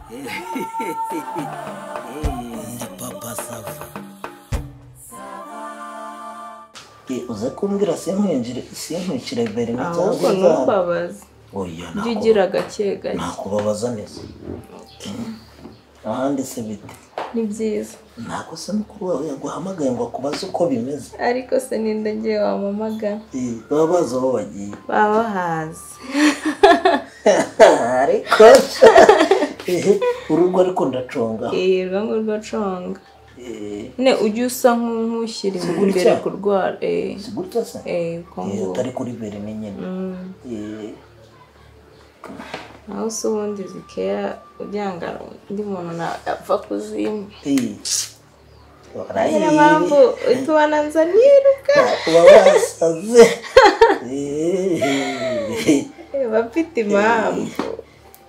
Ndi papa Sava. Uza kumbwira sinkwinjire bere ahubwo numbabaza. Oya Ugira gake gake. Nakubabaza neza. Ahandi se bite? Ni byiza. Nako se mukuru wawe yaguhamagaye ngo akubaze uko bimeze. Ariko se ninde ngiye wamamaga? Babaza aho bagiye. Baba hazi. Ariko urugo ariko ndaconga. Urugo rwaconga. Ne ujye usa nk'ushyira imbere kurwara. Sigurta se? Kongo. Utari kuri bere nyine. Aho se ubundi zikeya ujyanga ndi muntu napfa kuzima. Niyo mpamvu utubana nza niruka. Uba wasaze. Bafite impamvu.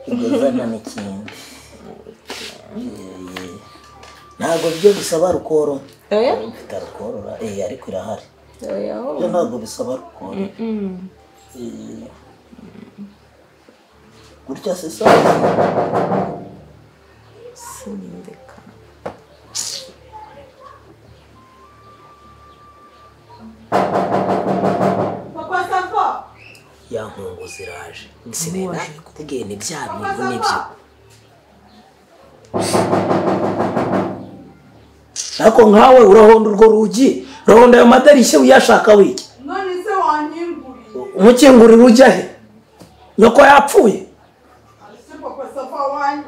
Igazana n'ikindi. Ntabwo byo bisaba rukoro. Mfite rukorora. Ariko irahari. Byo ntabwo bisaba rukoro. Gutya se sawa. Sindeka. Papa Sava. Ya nkungu ziraje. Sinena kuvugiye ni bya bintu nibyo. Nako nkawe urahonda urwo rugi, urahonda ayo madarishya uyashaka wiki. None se wanyinguriye. Umukingurira ujya he? Nyoko yapfuye. Se Papa Sava wanyu.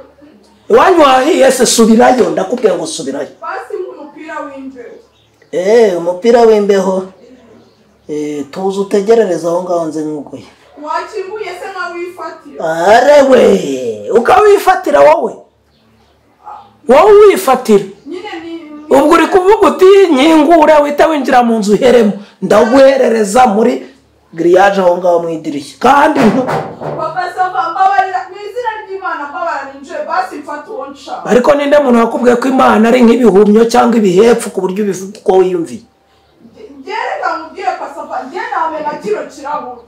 Wanyu wahiye se subirayo ndakubwira ngo subirayo. Basi umupira w'imbeho. Umupira w'imbeho. Tuzi utegerereza aho ngaho nze nguye. Wakinguye se nka wifatira. Arewe, ukawifatira wowe. Wowe wifatira. Ubwo uri kuvuga uti nyingura wita winjira mu nzu heremo ndaguherereza muri grillage aho ngaho mu idirishya kandi Papa Sava mbabarira mwizina ry'Imana mbabarira ninje basi mfata uwonsha. Ariko ninde muntu wakubwiye ko Imana ari nk'ibihumyo cyangwa ibihepfu ku buryo bivuga ko wiyumviye. Gereka mubwiye Papa Sava ngiye namena kiro kirahuri.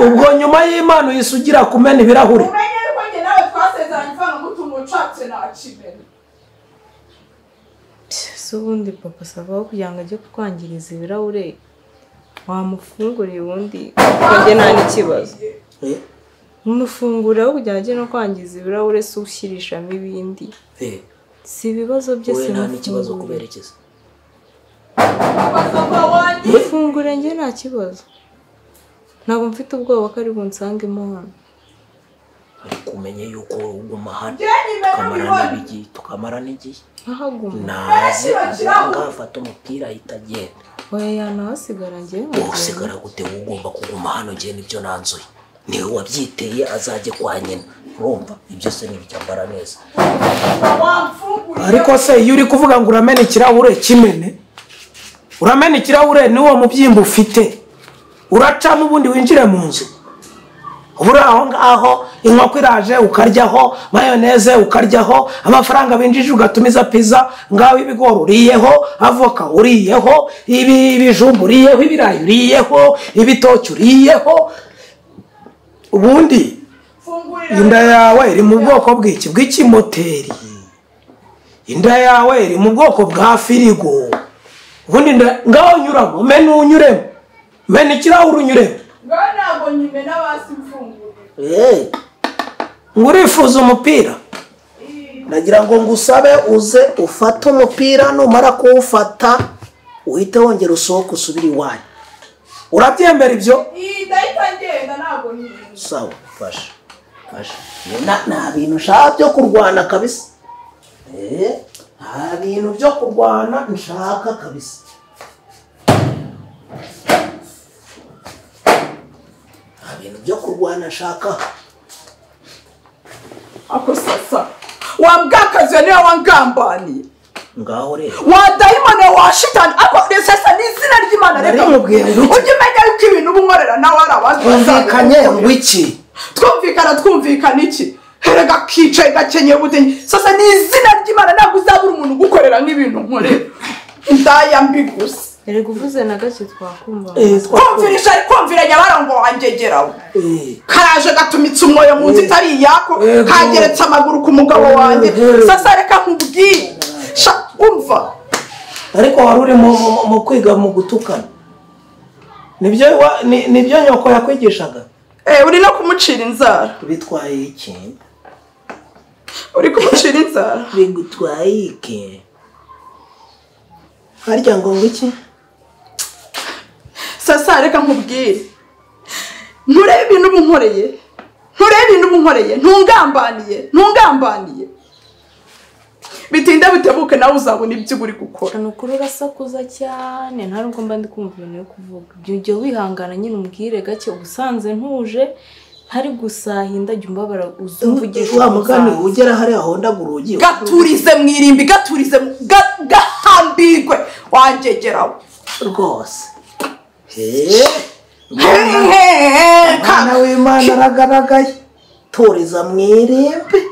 Ubwo nyuma y'Imana yisugira kumena ibirahuri. Umenye ko nge nawe twasezeranye ivanga mutungo ncatse na kimena. Ubundi Papa Sava kugira ngo ajye kukwangiriza ibirahure wamufunguriye ubundi kujye nta n'ikibazo. Umufungurira kugira ngo ajye no kwangiza ibirahure se ushyirishamo ibindi. Si ibibazo byose nta n'ikibazo kuberekeza. Papa Sava wanjye. Mufungure nge nta kibazo. Ntabwo mfite ubwoba ko ari bunsangemo hano. Ariko umenye yuko uguma hano. Tukamara n'igihe. Nazi ngafata umupira itagenda. Oya nahasigara ngiye. Usigara gute ugomba kuguma hano ngiye nibyo nanzuye. Niwe wabyiteye azajye kwa nyina. Urumva ibyo se nibyambara neza. Ariko se iyo uri kuvuga ngo uramena ikirahure kimene. Uramena ikirahure niwo mubyimba ufite. Uracamo ubundi winjire mu nzu. Ubura aho ngaho inkoko iraje ukaryaho mayoneze ukaryaho amafaranga binjije ugatumiza pizza ngaho ibigoro uriyeho avoka uriyeho ibijumbu uriyeho ibirayi uriyeho ibitoki uriyeho ubundi inda yawe iri mu bwoko bw'iki bw'ikimoteri inda yawe iri mu bwoko bwa firigo ubundi ngaho nyuramo menu unyuremo menu ikirahure unyuremo ntabwo nyimena basi mfungurira. Ngurifuza umupira. Nagira ngo ngusabe uze ufate umupira numara kuwufata uhite wongera usohoka usubira iwanyu. Urabyemera ibyo? Ndahita ngenda ntabwo nyine. Sawa, fasha. Nta bintu nshaka byo kurwana kabisa. Nta bintu byo kurwana nshaka kabisa. Ibintu byo kurwana shaka. Ako sasa wambwakazi niwe wangambaniye. Ngaho rero. Wadayimana washitani ako sasa n'izina ry'Imana reka mubwiye ngo ujye umenya yuko ibintu ubunkorera nawe ari abandi bazakanye ngwiki. Twumvikana iki? Herega kicaye gakenye butenye. Sasa n'izina ry'Imana ntabwo uzabura umuntu gukorera nk'ibintu nkorera. Ndaya mbigusa. Erega uvuze na gake twakumva. Kumvira nyabarongo wanjegeraho. Karaje gatumitse umwoyo mu nzi itari yako, kageretse amaguru ku mugabo wanjye. Sasa reka nkubwire. Umva. Ariko wari uri mu kwiga mu gutukana. Nibyo nyoko yakwigishaga. Uri no kumucira inzara. Bitwaye iki? Uri kumucira inzara. Bigutwaye iki? Harya ngo iki? Sasa reka nkubwire. Nturebe ibintu bunkoreye. Ntungambaniye. Bitinda bitebuke nawe uzabona ibyo uri gukora. Nukuri urasakuza cyane nta nubwo mba ndi kumva ibintu yo kuvuga. Ibyo wihangana nyine umbwire gake ubusanze ntuje hari gusahinda jya umbabara uzumvugisha wa mugani ugera hari ahondagura urugi. Gaturize mwirimbi gahambirwe wanjegeraho rwose. Mwana w'Imana aragaragaye. Toriza mwirimbi.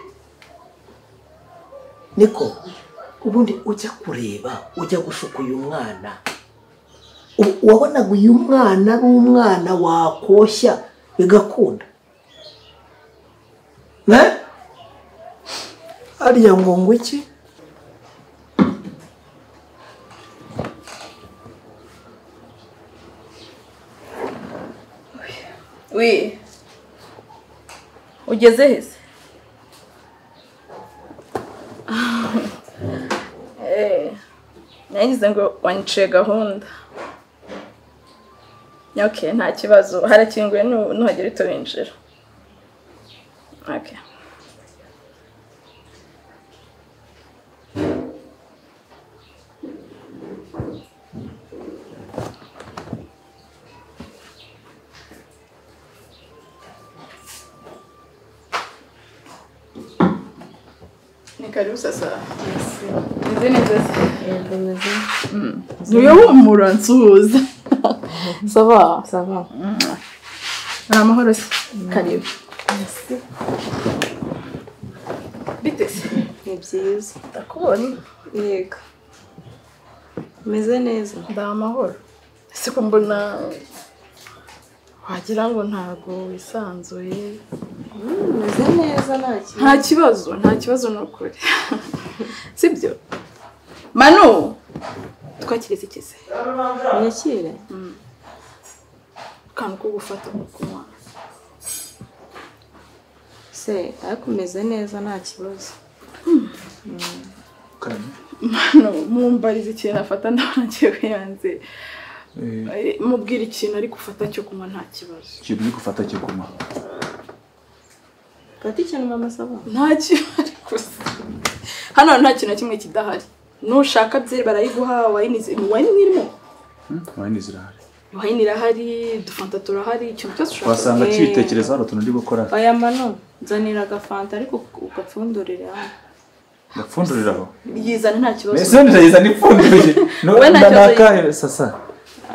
Niko ubundi ujya kureba ujya gushuka uyu mwana wabonaga uyu mwana ari umwana wakoshya bigakunda harya ngo iki ugeze hese nagize ngo wanice gahunda. Okay, nta kibazo. Harakinguye nuhagera itobinjira. Okay. Karibu sasa. Nizeni sasa. Niyo humura nsuhuza. Sava. Amahoro se. Karibu. Bitese. Ni byiza. Ndakubonye. Yego. Meze neza. Ndamahoro. Siko mbona wagira ngo ntago wisanzuye. Meze neza nta kibazo nukuri. Sibyo? Manu twakirize ikize. Nyakire. Kantu ko gufata mu kunywa. Se ariko meze neza nta kibazo. Manu mumbarize ikintu afata ndabangiye kuyanze. Mubwira ikintu ari gufata cyo kunywa nta kibazo. Ikintu uri gufata cyo kunywa. Fata ikintu mama saba. Nta kibazo gusa. Hano nta kintu kimwe kidahari. Nushaka byeri barayiguha wayini irimo. Wayini zirahari. Wayini irahari, dufanta turahari, ikintu cyose ushaka. Wasanga cyitekereza hano tunandi gukora. Aya mano nzanira gafanta ariko ugapfundurira hano. Gapfunduriraho. Yizana nta kibazo. Mese ndayizana ipfundurije. No ndakahe sasa.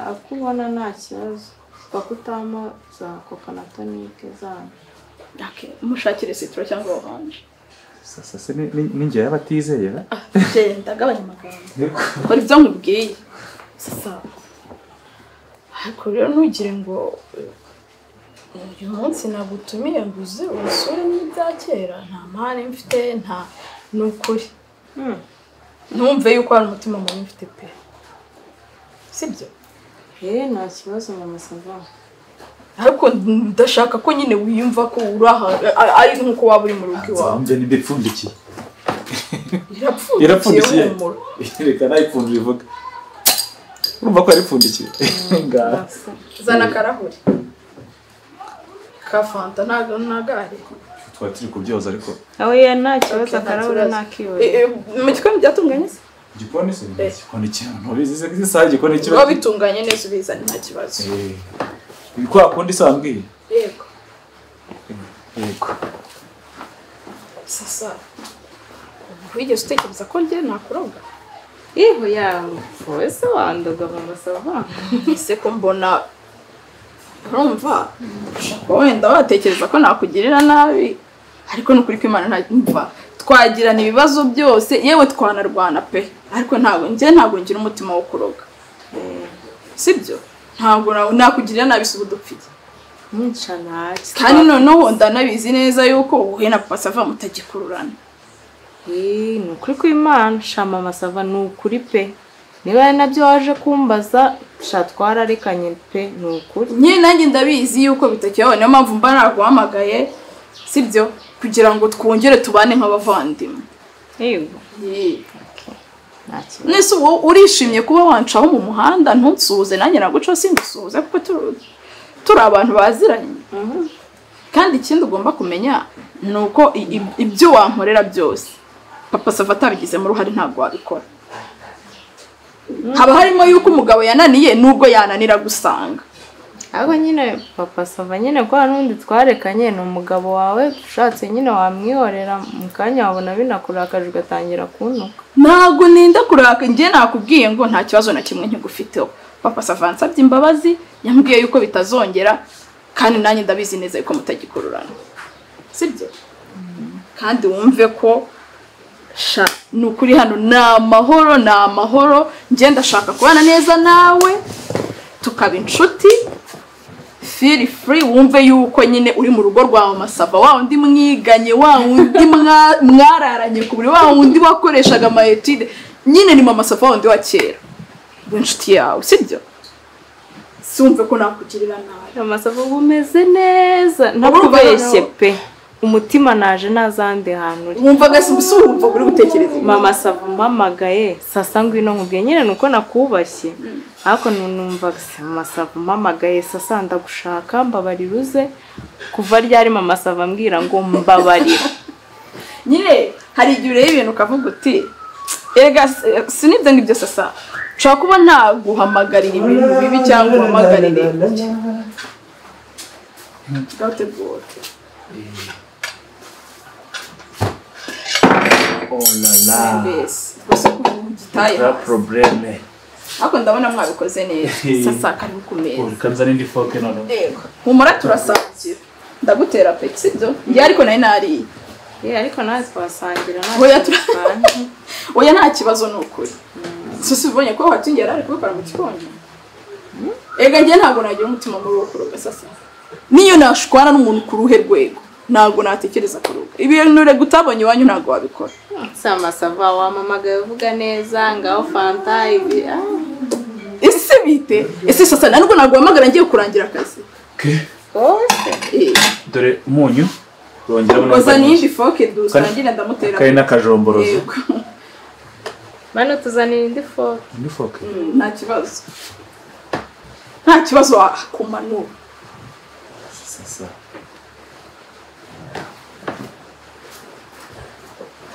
Akubona nta kibazo. Bakutama za coconut nike zana. Okay, mushakire citro cyangwa orange. Sasa se ninjye yabatizeye ba? Genda gabanya amagambo. Kora ibyo nkubwiye. Sasa. Ariko rero ntugire ngo uyu munsi nagutumiye nguze urusore n'ibyakera nta mpane mfite nta nukuri. Ntumve yuko ari umutima mubi mfite pe. Sibyo? Nta kibazo mama sava. Ariko ndashaka ko nyine wiyumva ko uraha ari nkuko waba uri mu rugo iwawe. Nje ndipfundikiye. Irapfundikiye. Reka nayipfundira ivuga. Urumva ko aripfundikiye. Nga. Zana karahuri. Ka fanta nagare. Twatiri kubyoza ariko. Oya nta kibazo karahuri nakiwe. Mu gikoni byatunganye se? Gikoni se? Gikoni cyane. Ubizize ko isaha gikoni kiba. Wabitunganye neza ubizana nta kibazo. Ibikwa kundi sambwiye. Yego. Yego. Sasa. Wigeze utekereza ko njye nakuroga? Iho yawe. Wese wandoga mama sava. Se ko mbona urumva wenda watekereza ko nakugirira nabi ariko nukuri ko Imana nta twagirana ibibazo byose yewe twanarwana pe ariko ntago ngira umutima wo kuroga sibyo ntabwo nakugirira nabi se udupfiye kandi noneho ndanabizi neza yuko uhuye na papa Sava mutagikururana ni ukuri kw'Imana shama Masava ni ukuri pe niba ari nabyo waje kumbaza twararikanye pe ni ukuri nyine nanjye ndabizi yuko bitakiyeho niyo mpamvu mba naguhamagaye sibyo kugira ngo twongere tubane nk'abavandimwe yego nese urishimye kuba wancaho mu muhanda ntusuhuze nanjye nagucaho singusuhuze kuko turi abantu baziranye kandi ikindi ugomba kumenya ni uko ibyo wankorera byose papa Sava atabigizemo uruhare ntabwo wabikora haba harimo yuko umugabo yananiye nubwo yananira gusanga ahubwo nyine papa Sava nyine ko n'undi twarekanye ni umugabo wawe ushatse nyine wamwihorera mu kanya wabona binakurakaje ugatangira kuntuka ntabwo ninda kuraka njye nakubwiye ngo nta kibazo na kimwe nkigufiteho papa Sava ansabye imbabazi yambwiye yuko bitazongera kandi nanjye ndabizi neza yuko mutagikururana sibyo kandi wumve ko ni ukuri hano ni amahoro njye ndashaka kubana neza nawe tukaba inshuti feel free wumve yuko nyine uri mu rugo rwawe Masava wa undi mwiganye wa undi mwararanye ku buri wa undi wakoreshaga amayetide nyine ni mama Sava wundi wa kera inshuti yawe sibyo sumve ko nakugirira nabi mama Sava umeze neza ntakubeshye pe umutima naje nazande hantu wumvaga wumva uri gutekereza mama Sava mpamagaye sasa ngwino nkubwiye nyine nuko nakubashye ariko numvaga mama Sava mpamagaye sasa ndagushaka mbabariruze kuva ryari mama Sava ambwira ngo mbabarira nyine hari igihe ureba ibintu ukavuga uti ega sinibyo ngibyo sasa ushobora kuba ntaguhamagarira ibintu bibi cyangwa uhamagarire gategura Oh la la. Gusa kugitaye. Probleme. Ako ndabona mwabikoze neza. Sasa kari kumeza. Kanzana indi foke none. Yego. Humura turasangira. Ndagutera peti byo. Ngiye ariko nayo nari. Ariko nawe twasangira Oya nta kibazo nukuri. Sisi ubonye ko watingera ari kubikora mu kikonje. Ega ngiye ntago nagira umutima muri wo kuroga sasa. Niyo nashwana n'umuntu ku ruhe rwego. Ntago natekereza kuruga. Ibintu ure gutabonye wanyu ntago wabikora. Sama Sava wamamagaye uvuga neza ngaho fanta ibi. Ese bite? Ese sasa ntabwo naguhamagara ngiye kurangira akazi. Ose. Dore umunyu. Rongera bona. Oza nindi foke dusangira ndamutera. Kai nakajomborozo. Mano tuzanira indi foke. Indi foke. Nta kibazo. Nta kibazo akumanura. Sasa.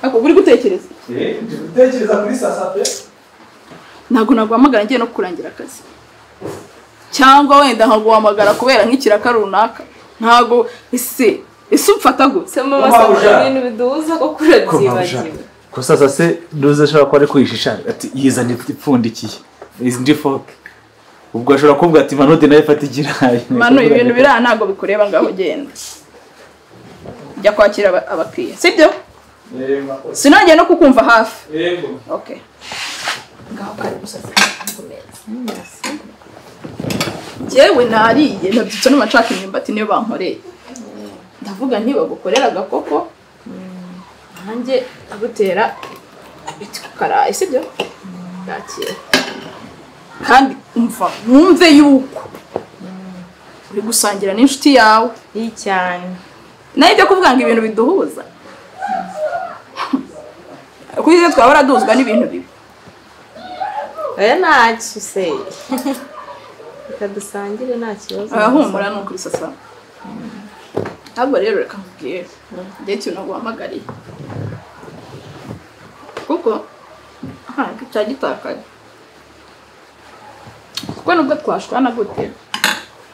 Ako buri gutekereza? Gutekereza kuri sasa pe. Ntago naguhamagara ngiye no kurangira akazi. Cyangwa wenda nkaguhamagara kubera nk'ikiraka runaka. Ntago ese umfata gute? Mama Sava ibintu biduza ko kuravyibagiwe. Ko sasa se duze shaka ko ari kuyishisha ati yizanye ipfundikiye. Indi foke. Ubwo ashobora kuvuga ati Manode nawe fata igirayi. Mano ibintu bira ntago bikureba ngaho genda. Jya kwakira abakiriya. Sibyo? Sinongeye no kukumva hafi. Yego. Okay. Ngaho kari gusasa kumeza. Jewe nariye nabyitse no macaka imyumbati niyo bankoreye. Ndavuga nti bagukorera gakoko. Nanjye agutera biti kukaraye sibyo? Yakira. Kandi umva mwumve yuko uri gusangira n'inshuti yawe cyane. Nayo byo kuvuga ngo ibintu biduhuza. Kuyize twabara duzwa n'ibintu bibi. Ntacyo se. Kadusangire nta kibazo. Ahumura no kuri sasa. Ntabwo rero reka nkubwire. Ndetse unaguhamagariye. Kuko cyagitakaye. Kuko nubwo twashwana gute.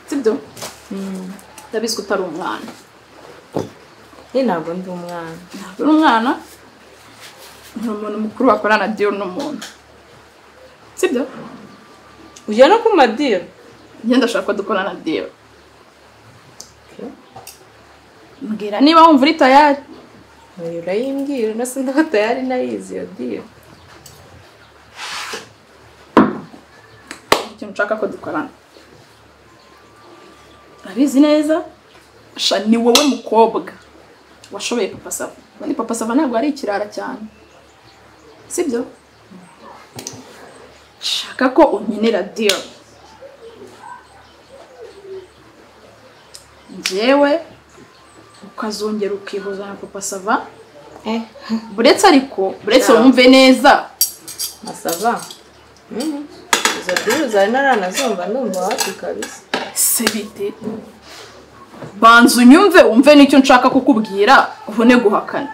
Sibyo? Ndabizi ko utari umwana. Ntabwo ndi umwana. Ntabwo uri umwana. Ni umuntu mukuru wakorana deal n'umuntu. Sibyo? Ujya no ku madiro? Ngenda ndashaka dukorana deal. Mbwira niba wumva uri tayari. Urayimbwira nase ndaba tayari nayizi yo deal. nshaka ko dukorana urabizi neza ni wowe mukobwa washoboye papa Sava kandi papa Sava ntabwo ari ikirara cyane sibyo shaka ko unkenera deal njyewe ukazongera ukihuza na papa Sava buretse wumve neza Masava izo deal zari naranazumva ndumva wapi kabisa se bite banza unyumve wumve nicyo nshaka kukubwira ubone guhakana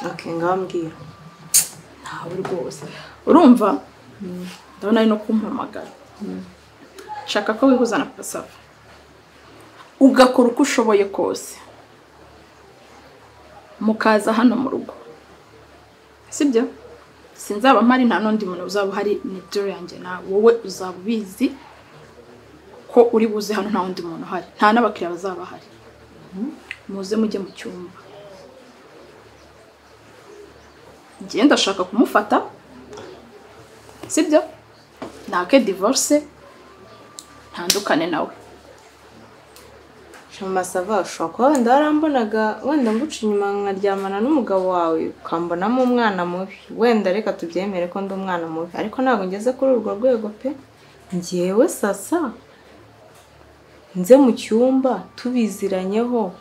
okay ngambwira ntawe rwose urumva ndabona ari no kumpamagara shaka ko wihuza na papa Sava ugakora uko ushoboye kose mukaza hano mu rugo sibyo sinzaba mpari nta n'undi muntu uzaba hari ni deal yanjye nawe wowe uzaba ubizi ko uri buze hano nta wundi muntu uhari nta n'abakiriya bazaba bahari muze mujye mu cyumba njye ndashaka kumufata sibyo nake divorce ntandukane nawe Masava ushobora kuba wenda warambonaga wenda nguca inyuma nkaryamana n'umugabo wawe ukambonamo umwana mubi wenda reka tubyemere ko ndi umwana mubi ariko ntabwo ngeze kuri urwo rwego pe njyewe sasa nze mu cyumba tubiziranyeho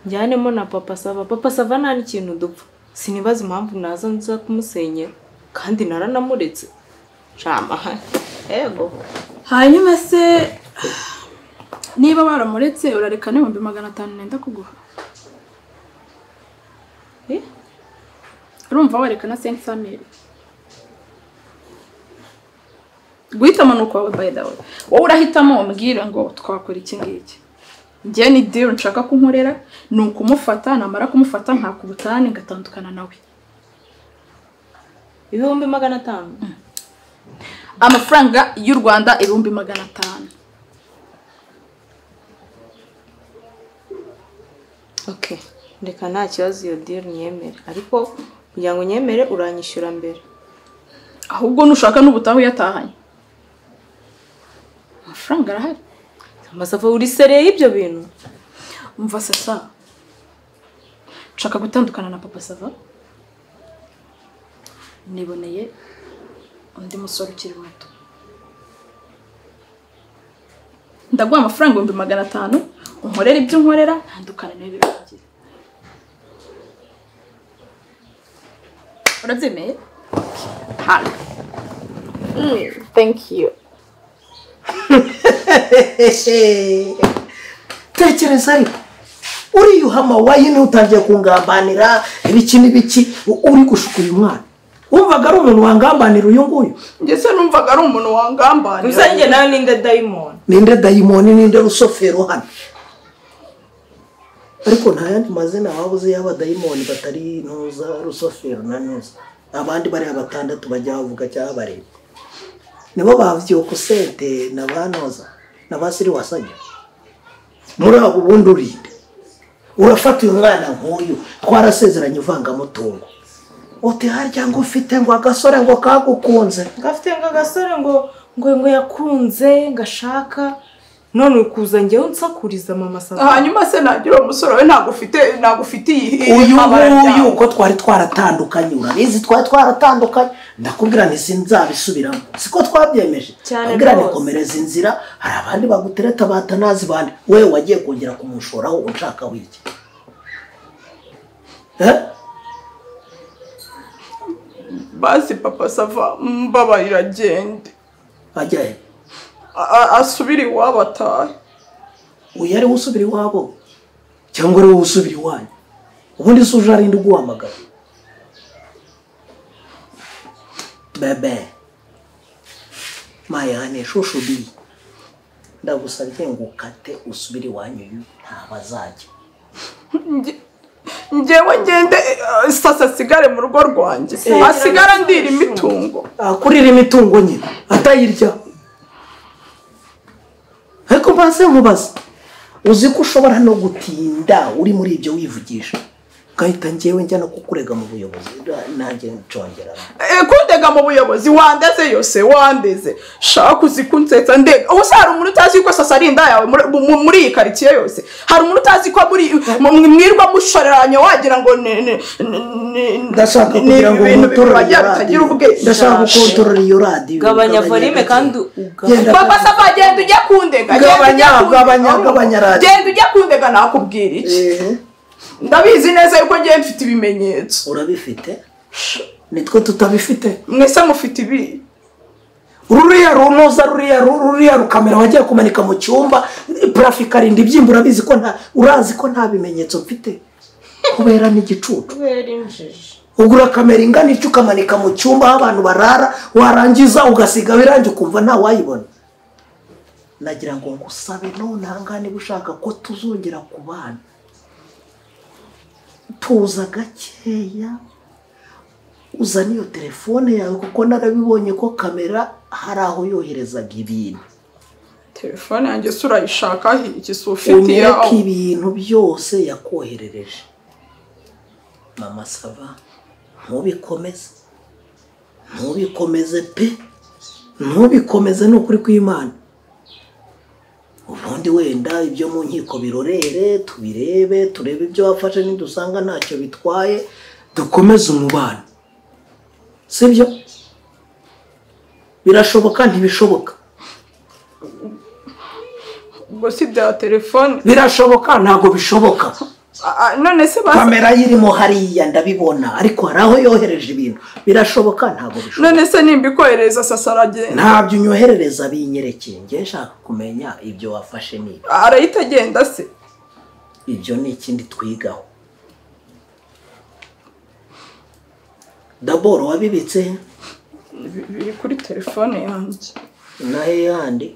njyanemo na papa Sava nta n'ikintu dupfa sinibaza impamvu naza nza kumusenyera kandi naranamuretse shama ego hanyuma se niba baramuretse urareka n'ibihumbi 500 nenda kuguha urumva wareka na 500,000 guhitamo nuko wawe by the way wowe urahitamo umbwira ngo twakora iki ngiki njye ni deal nshaka kunkorera ni ukumufata namara kumufata nkakubutane ngatandukana nawe 500,000 amafaranga y'u Rwanda 500,000 okay reka nta kibazo iyo deal nyemere ariko kugira ngo nyemere uranyishyura mbere ahubwo nushaka n'ubutaho yatahanye amafaranga arahari Masava uri sereye ibyo bintu umva sasa nshaka gutandukana na papa Sava niboneye undi musore ukiri muto ndaguha amafaranga 500,000 unkorera ibyo unkorera ntandukane n'ibyo bigira urabyemeye hano thank you tekereza ariko uriyuhama wayine utangiye kungambanira ibiki n'ibiki uri gushuka uyu mwana wumvaga ari umuntu wangambanira uyu nguyu ngese numvaga ari umuntu wangambanira uzanjye nawe ninde dayimoni ninde rusofero hano ariko nta yandi mazina wabuze y'aba dayimoni batari ntuza rusofero na ntuza abandi bari abatandatu bajya bavuga cyangwa bareba nibo bavyuka sente na banoza na basiri wasanya muri abo bundi urinde urafata uyu mwana nk'uyu twarasezeranye ivangamutungo uti harya ngo ufite ngo agasore ngo kagukunze ngafite ngo agasore ngo yakunze ngashaka none ukuza njye unsakuriza mama Sava hanyuma se nagira umusore we nagufite uyu uko twari twaratandukanye urabizi twari twaratandukanye ndakubwira nti sinzabisubiramo siko twabyemeje ndakubwira nikomereza inzira hari abandi bagutereta batanazi bandi wewe wagiye kongera kumushoraho unshaka wiki basi papa Sava mbabarira gende ajyaye asubira iwabo atahe uyu ari usubira iwabo cyangwa ari wowe usubira iwanyu ubundi se uje arinde uguhamagara bebe mayane shushubi ndagusabye ngo ukate usubire iwanyu ntabazajya njyewe ngende sasa sigare mu rugo rwanjye asigara ndira imitungo kurira imitungo nyine atayirya ariko mbaze mubaze uzi ko ushobora no gutinda uri muri ibyo wivugisha gahita njyewe njya no kukurega mu buyobozi nanjye ncongera kundega mu buyobozi wandeze yose wandeze shaka uzi kunsetsa ndega ubu hari umuntu utazi ko sasa ari inda yawe muri iyi quartier yose hari umuntu utazi ko muri mwirwa mushoreranye wagira ngo ndashaka kugira ngo bitagira ubwenge ndashaka gukontorora iyo radio gabanya volume kandi papa sava genda ujya kundega gabanya radio genda ujya kundega nakubwira iki ndabizi neza yuko ngiye mfite ibimenyetso urabifite nitwe tutabifite mwese mufite ibi ruriya runoza ruriya rukamera wagiye kumanika mu cyumba traffic arinda ibyimba urabizi ko urazi ko nta bimenyetso mfite kubera n'igicucu kubera injiji ugura kamera ingana icyo ukamanika mu cyumba aho abantu barara warangiza ugasiga birangiye ukumva nta wayibona nagira ngo ngusabe none hangane bushaka ko tuzongera kubana tuza gakeya uzana iyo telefone yawe kuko narabibonye ko kamera hari aho yoherezaga ibintu telefone yanjye surayishaka iki sufiti yaho ibintu byose yakoherereje mama sava ntubikomeze pe ntubikomeze n'ukuri kw'Imana ubundi wenda ibyo mu nkiko birorere tubirebe turebe ibyo wafashe nidusanga ntacyo bitwaye dukomeze umubano sibyo birashoboka ntibishoboka ubwo si bya telefone birashoboka ntago bishoboka none se kamera yirimo hariya ndabibona ariko hari aho yohereje ibintu birashoboka ntago bishoboka none se nimbikohereza sasa aragenda ntabyo unyoherereza binyerekeye ngiye nshaka kumenya ibyo wafashe ni arahita agenda se ibyo ni ikindi twigaho daboro wabibitse biri kuri telefone yanjye nahe yandi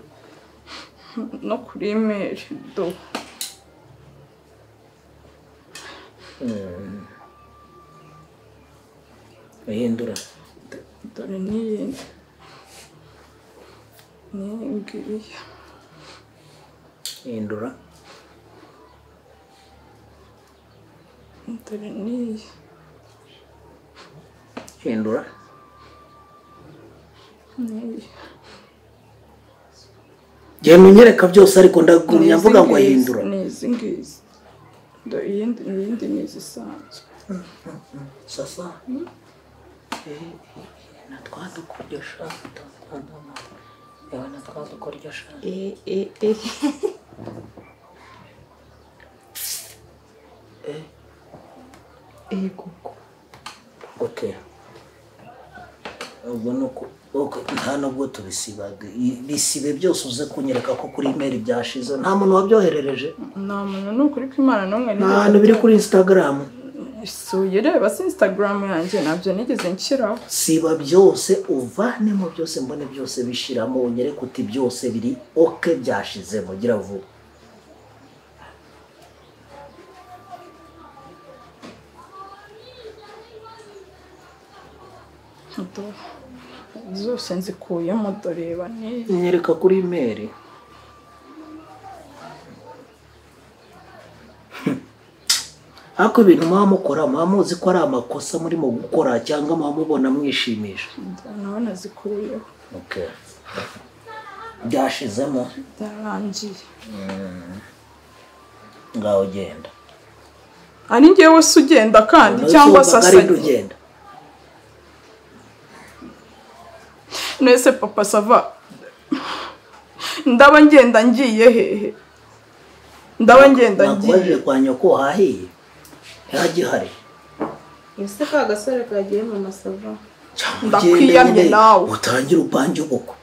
no kuri email do hindura dore niyi ngiriya hindura dore niyi hindura genda unyereka byose ariko ndagumya mvuga ngo hindura nizi ngizi iyindi nizi isanzwe sasa natwadukoryoshya natwadukoryoshya kuko okay ubwo nuko nta nubwo tubisibaga bisibe byose uze kunyereka ko kuri email byashize nta muntu wabyoherereje nta muntu n'ukuri kw'Imana n'umwe nta biri kuri Instagram isuye reba si Instagram yanjye nabyo nigeze nshyiraho siba byose uvanemo byose mbone byose bishiramo unyereka uti byose biri okay byashizemo gira vuba zose nzikuyemo doreba ni nyereka kuri email ako ibintu mukora muzi ko ari amakosa muri mu gukora cyangwa mubona mwishimisha nabona zikuyeho okay byashizemo byarangiye ngaho genda ari ngewe se ugenda kandi cyangwa sasa ugenda nese papa sava ndaba ngenda ngiye hehe ndaba ngenda ngiye kwa nyoko hahiye yagihari ese ka gasore kagiye mu masava ndakwiyamye nawe utangira upange uboko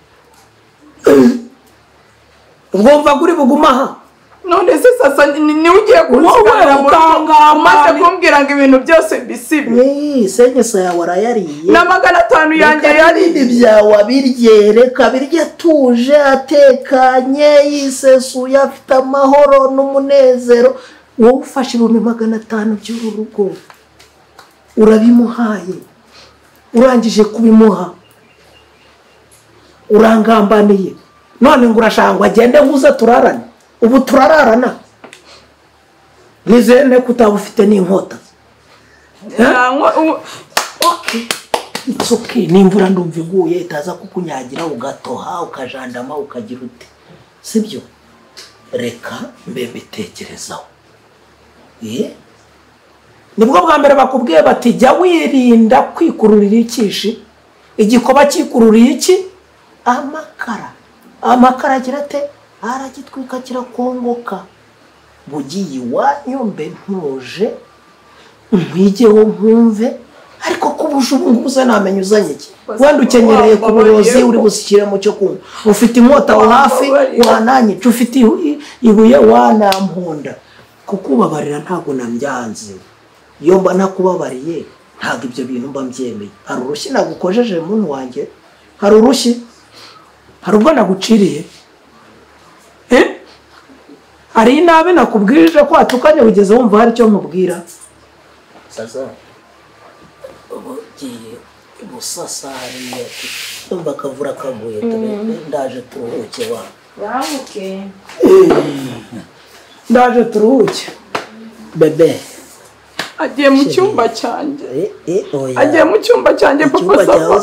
ubwumva kuri bugumaha none se sasa ni ugiye kukiganira umaze kumbwira ngo ibintu byose mbisibe senyesa yawe arayariye na 500 yanjye yarindi byawe abirye reka birye tuje atekanye yisesuye afite amahoro n'umunezero wowe ufashe 500 by'uru rugo urabimuhaye urangije kubimuha urangambaniye none ngo urashanga agende nguza turarane ubu turararana nizene kutaba ufite n'inkota Okay. It's okay. N'imvura ndumva iguye itaza kukunyagira ugatoha ukajandama ukagira ute. Sibyo? Reka mbe bitekerezaho. Nibwo bwa mbere bakubwiye bati jya wirinda kwikururira ikishi. Igikoba kikururiye iki? Amakara agira ate? Aragitwika kirakongoka. Bugiye iwanyu mbe ntuje nkwigeho nkumve ariko kubuje ubu ngubu se namenye uzanye iki wenda ukenyereye ku burozi uri bushyira mu cyo kunywa ufite inkota aho hafi wananyica ufite ibuye wanampunda kukubabarira ntabwo nambyanze iyo mba nakubabariye ntabwo ibyo bintu mba mbyemeye hari urushyi nagukojeje muntu wanjye hari urushyi hari ubwo naguciriye hari inabe nakubwirije ko atukanye ugeze wumva hari icyo mubwira sasa ugiye busasariye ndumva kavura kaguye ndaje turuhuke wa Ramuke. Ndaje turuhuke bebe Agiye mu cyumba cyanjye. Oya. Agiye mu cyumba cyanjye papa saba.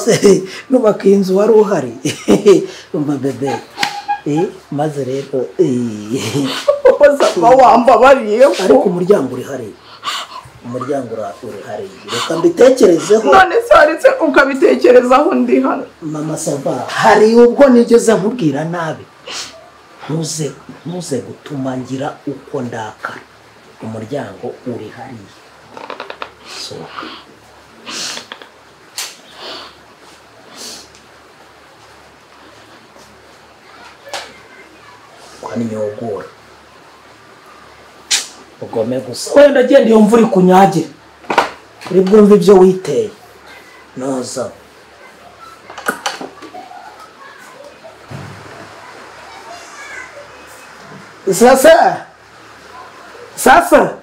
Nubaka inzu wari uhari. Umva bebe. Maze rero papa saba wambabariye ariko umuryango uri hari. Umuryango uri hari. Reka mbitekerezeho. None se haretse ukabitekerezaho ndi hano. Mama saba hari ubwo nigeze nkubwira nabi. Ntuze gutuma ngira uko ndakara. Umuryango uri hari. Sohoka. Kwani nyogora. Ugome gusa. Wenda genda iyo mvura ikunyagire. Uri bwumva ibyo witeye. Noza. Sasa.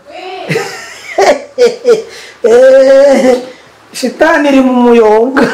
Shitani iri mu muyonga.